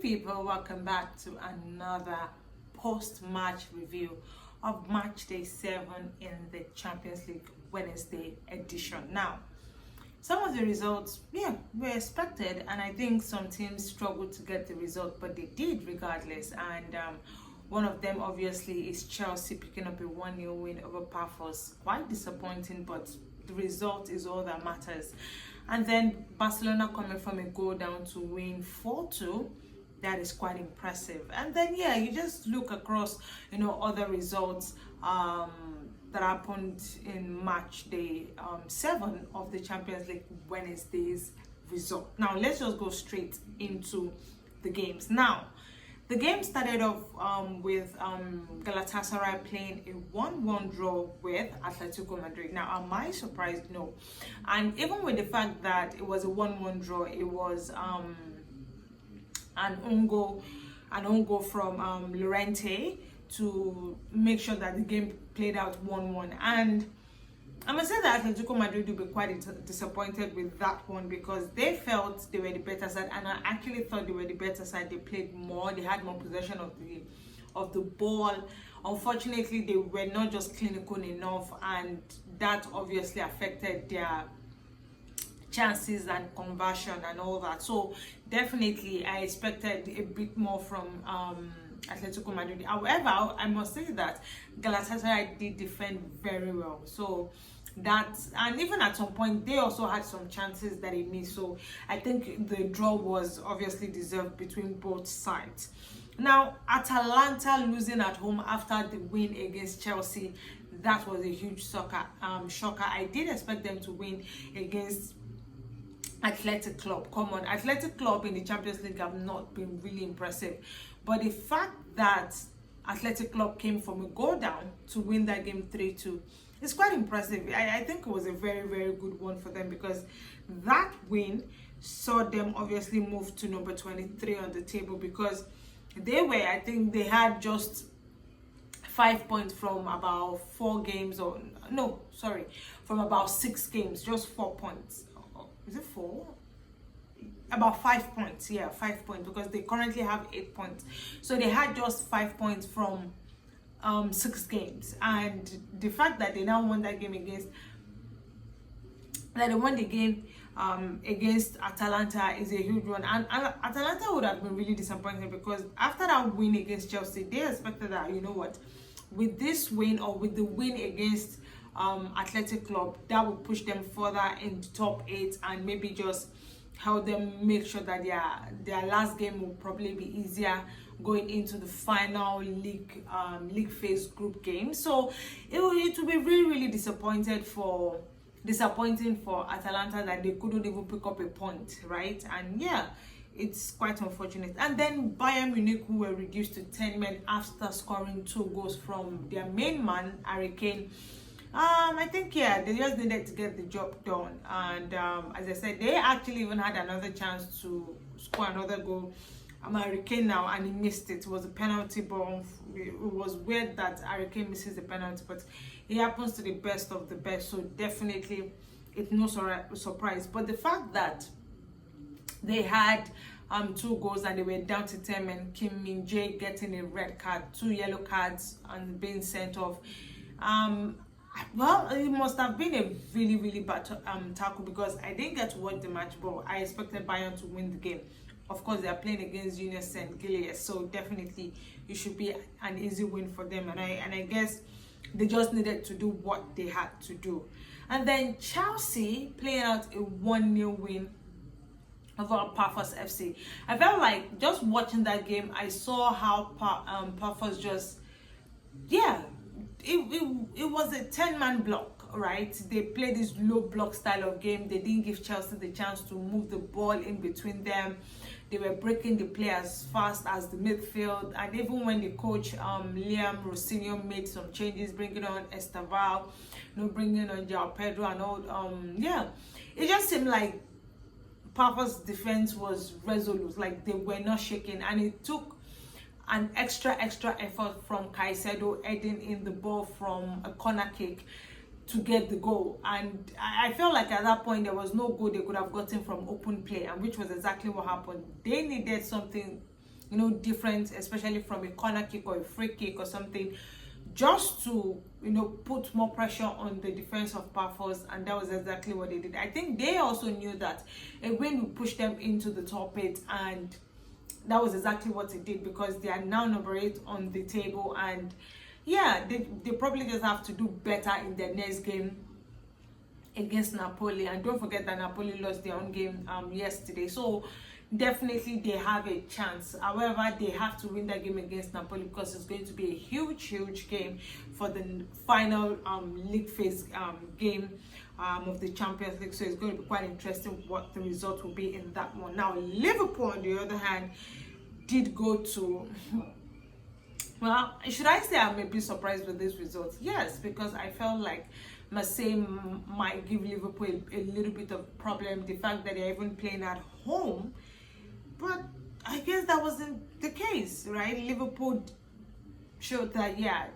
people, welcome back to another post-match review of match day 7 in the Champions League Wednesday edition. Now, some of the results, were expected, and I think some teams struggled to get the result, but they did regardless. And one of them obviously is Chelsea picking up a 1-0 win over Pafos. Quite disappointing, but the result is all that matters. And then Barcelona coming from a goal down to win 4-2. That is quite impressive. And then you just look across other results that happened in match day 7 of the Champions League Wednesday's result. Now let's just go straight into the games. Now the game started off with Galatasaray playing a 1-1 draw with Atletico Madrid. Now, am I surprised? No. And even with the fact that it was a 1-1 draw, it was an own goal from Llorente to make sure that the game played out 1-1. And I must say that Atletico Madrid will be quite disappointed with that one because they felt they were the better side, and I actually thought they were the better side. They played more, they had more possession of the ball. Unfortunately, they were not just clinical enough, and that obviously affected their chances and conversion and all that. So definitely I expected a bit more from Atletico Madrid. However, I must say that Galatasaray did defend very well. So and even at some point they also had some chances that they missed. So I think the draw was obviously deserved between both sides. Now, Atalanta losing at home after the win against Chelsea, that was a huge shocker. I did expect them to win against Athletic Club. Come on, Athletic Club in the Champions League have not been really impressive, but the fact that Athletic Club came from a goal down to win that game 3-2 is quite impressive. I think it was a very, very good one for them because that win saw them obviously move to number 23 on the table, because I think they had just 5 points from about 4 games, from about 6 games, just 4 points. Is it 4? About 5 points. 5 points, because they currently have 8 points. So they had just 5 points from 6 games. And the fact that they now won that game against Atalanta is a huge one. And Atalanta would have been really disappointed, because after that win against Chelsea, they expected that, with this win or with the win against Athletic Club, that would push them further into top 8 and maybe just help them make sure that their last game will probably be easier going into the final league phase group game. So it will be really, really disappointing for Atalanta that they couldn't even pick up a point, right? And it's quite unfortunate. And then Bayern Munich, who were reduced to 10 men after scoring 2 goals from their main man, Harry Kane. I think they just needed to get the job done, and as I said, they actually even had another chance to score another goal. Harry Kane now, and he missed it. It was a penalty ball. It was weird that Harry Kane misses the penalty, but it happens to the best of the best, so definitely it's no surprise. But the fact that they had 2 goals and they were down to 10 men, Kim Min-jae getting a red card, 2 yellow cards, and being sent off. Well, it must have been a really, really bad tackle, because I didn't get to watch the match, but I expected Bayern to win the game. Of course, they are playing against Union St. Gilles, so definitely it should be an easy win for them. And I guess they just needed to do what they had to do. And then Chelsea playing out a 1-0 win over Pafos FC. I felt like just watching that game, I saw how Pafos just, it was a 10-man block, right? They played this low block style of game. They didn't give Chelsea the chance to move the ball in between them. They were breaking the play as fast as the midfield. And even when the coach Liam Rossini made some changes, bringing on Estaval, bringing on João Pedro and all, it just seemed like Papa's defense was resolute, like they were not shaking, and it took an extra effort from Caicedo heading in the ball from a corner kick to get the goal. And I felt like at that point there was no goal they could have gotten from open play, and which was exactly what happened. They needed something different, especially from a corner kick or a free kick or something, just to put more pressure on the defense of Pafos, and that was exactly what they did. I think they also knew that a win would push them into the top 8, and that was exactly what it did, because they are now number 8 on the table, and yeah, they probably just have to do better in their next game against Napoli. And don't forget that Napoli lost their own game yesterday, so definitely they have a chance. However, they have to win that game against Napoli, because it's going to be a huge game for the final league phase game of the Champions League. So it's going to be quite interesting what the result will be in that one. Now, Liverpool, on the other hand, did go to, well, should I say I'm a bit surprised with this result? Yes, because I felt like Marseille might give Liverpool a little bit of problem, the fact that they're even playing at home. But I guess that wasn't the case, right? Liverpool showed that, yeah,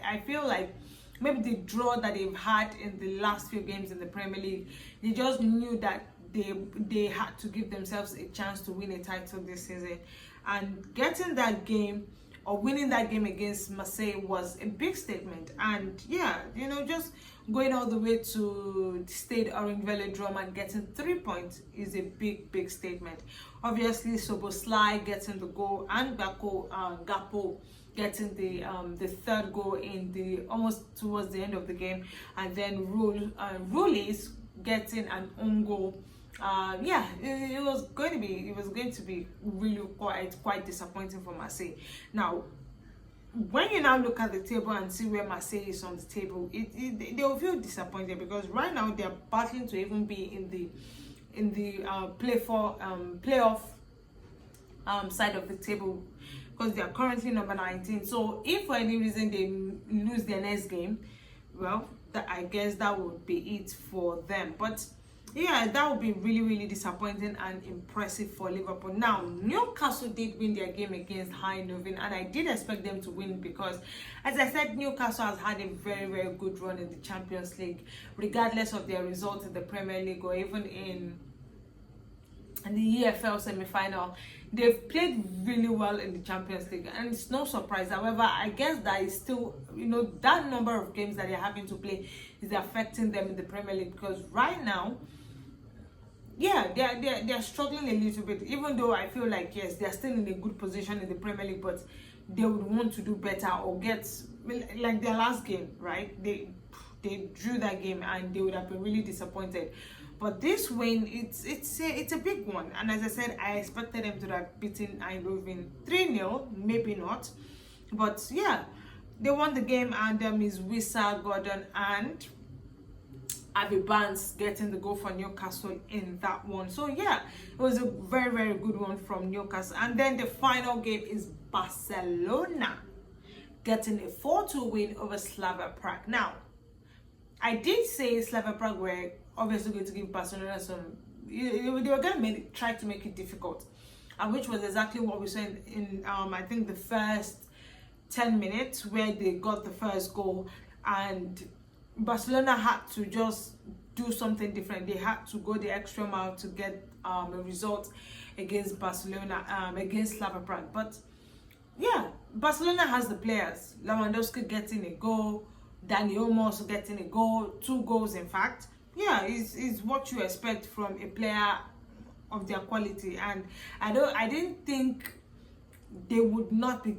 I feel like maybe the draw that they've had in the last few games in the Premier League, they just knew that they had to give themselves a chance to win a title this season. And getting that game, or winning that game against Marseille, was a big statement. And yeah, just going all the way to Stade Orange Velodrome and getting 3 points is a big statement. Obviously, Szoboszlai getting the goal, and Gakpo getting the third goal in the almost towards the end of the game, and then Rulis getting an own goal. Yeah, it was going to be really quite disappointing for Marseille. Now, when you now look at the table and see where Marseille is on the table, they will feel disappointed, because right now they are battling to even be in the playoff side of the table, because they are currently number 19. So if for any reason they lose their next game, well, I guess that would be it for them. But yeah, that would be really disappointing and impressive for Liverpool. Now, Newcastle did win their game against Eindhoven, and I did expect them to win, because, as I said, Newcastle has had a very good run in the Champions League, regardless of their results in the Premier League or even in the EFL semi-final. They've played really well in the Champions League, and it's no surprise. However, I guess that is still, that number of games that they're having to play is affecting them in the Premier League, because right now, yeah, they're struggling a little bit, even though I feel like, yes, they're still in a good position in the Premier League, but they would want to do better, or get, like their last game, right? They drew that game and they would have been really disappointed. But this win, it's a big one. And as I said, I expected them to have beaten Eindhoven 3-0, maybe not. But yeah, they won the game, and is Wissa, Gordon, and Abby Barnes getting the goal for Newcastle in that one. So yeah, it was a very good one from Newcastle. And then the final game is Barcelona getting a 4-2 win over Slavia Prague. Now, I did say Slavia Prague were obviously going to give Barcelona some, they were going to try to make it difficult, and which was exactly what we saw in I think the first 10 minutes, where they got the first goal, and Barcelona had to just do something different. They had to go the extra mile to get a result against Barcelona, against Slavia Prague. But yeah, Barcelona has the players. Lewandowski getting a goal, Dani Olmo getting a goal, 2 goals in fact. Yeah, is what you expect from a player of their quality. And I didn't think they would not be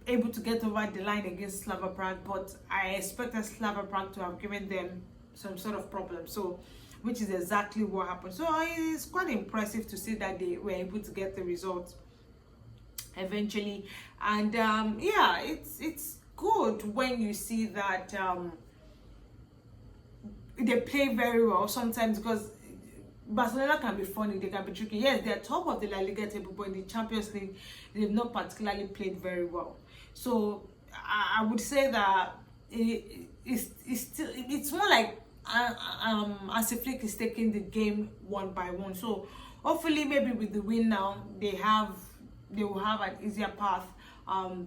able to get over the line against Slavia Prague, but I expected Slavia Prague to have given them some sort of problem, so which is exactly what happened. So it's quite impressive to see that they were able to get the result eventually. And yeah, it's good when you see that they play very well sometimes, because Barcelona can be funny, they can be tricky. Yes, they're top of the La Liga table, but in the Champions League, they've not particularly played very well. So I would say that it's more like Hansi Flick is taking the game one by one. So hopefully, maybe with the win now, they will have an easier path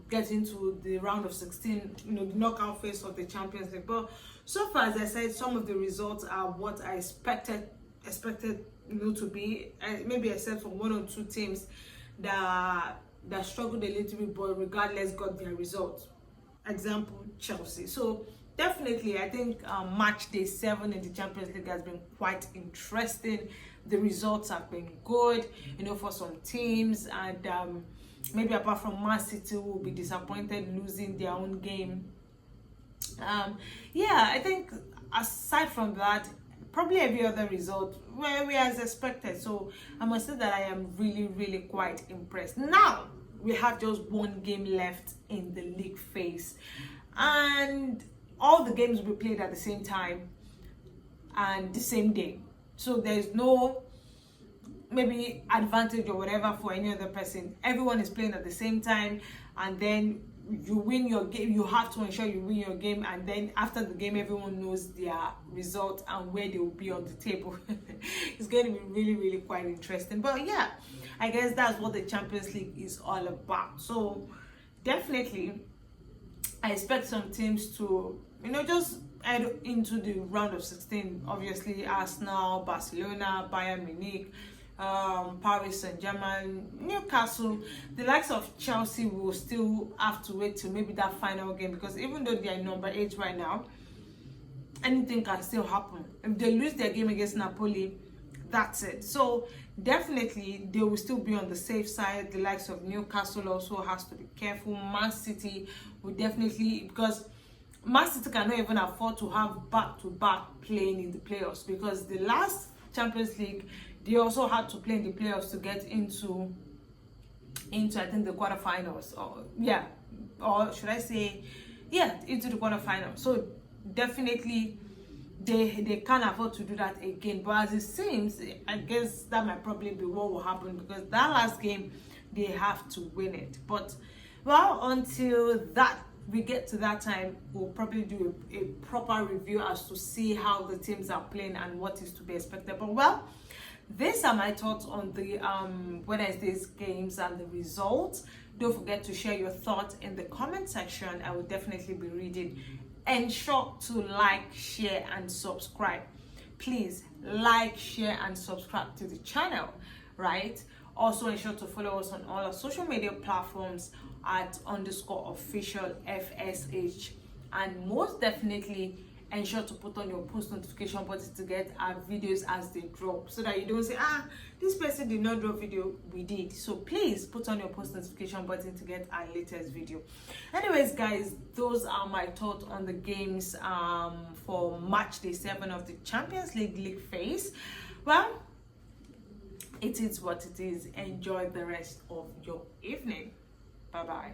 getting to the round of 16, the knockout phase of the Champions League. But so far, as I said, some of the results are what I expected to be, maybe except for 1 or 2 teams that that struggled a little bit, but regardless got their results. Example, Chelsea. So definitely, I think match day 7 in the Champions League has been quite interesting. The results have been good, for some teams, and maybe apart from Man City, who will be disappointed losing their own game. Yeah, I think aside from that, probably every other result where we as expected. So I must say that I am really quite impressed. Now we have just one game left in the league phase, and all the games will be played at the same time and the same day. So there's no maybe advantage or whatever for any other person. Everyone is playing at the same time, and then you win your game. You have to ensure you win your game, and then after the game everyone knows their result and where they will be on the table. It's going to be really quite interesting. But yeah, I guess that's what the Champions League is all about. So definitely I expect some teams to just head into the round of 16. Obviously Arsenal, Barcelona, Bayern Munich, Paris Saint-Germain, Newcastle. The likes of Chelsea will still have to wait till maybe that final game, because even though they are number 8 right now, anything can still happen. If they lose their game against Napoli, that's it. So definitely they will still be on the safe side. The likes of Newcastle also has to be careful. Man City will definitely, because Man City cannot even afford to have back-to-back playing in the playoffs, because the last Champions League they also had to play in the playoffs to get into I think the quarterfinals, or should I say into the quarterfinals. So definitely they can't afford to do that again. But as it seems, I guess that might probably be what will happen, because that last game they have to win it. But until we get to that time, we'll probably do a proper review as to see how the teams are playing and what is to be expected. But these are my thoughts on the Wednesday's games and the results. Don't forget to share your thoughts in the comment section. I will definitely be reading. Ensure to like, share and subscribe. Please like, share and subscribe to the channel, right? Also ensure to follow us on all our social media platforms at _official FSH, and most definitely ensure to put on your post notification button to get our videos as they drop, so that you don't say, this person did not drop video. We did. So please put on your post notification button to get our latest video. Anyways guys, those are my thoughts on the games for match day 7 of the Champions League phase. It is what it is. Enjoy the rest of your evening. Bye bye.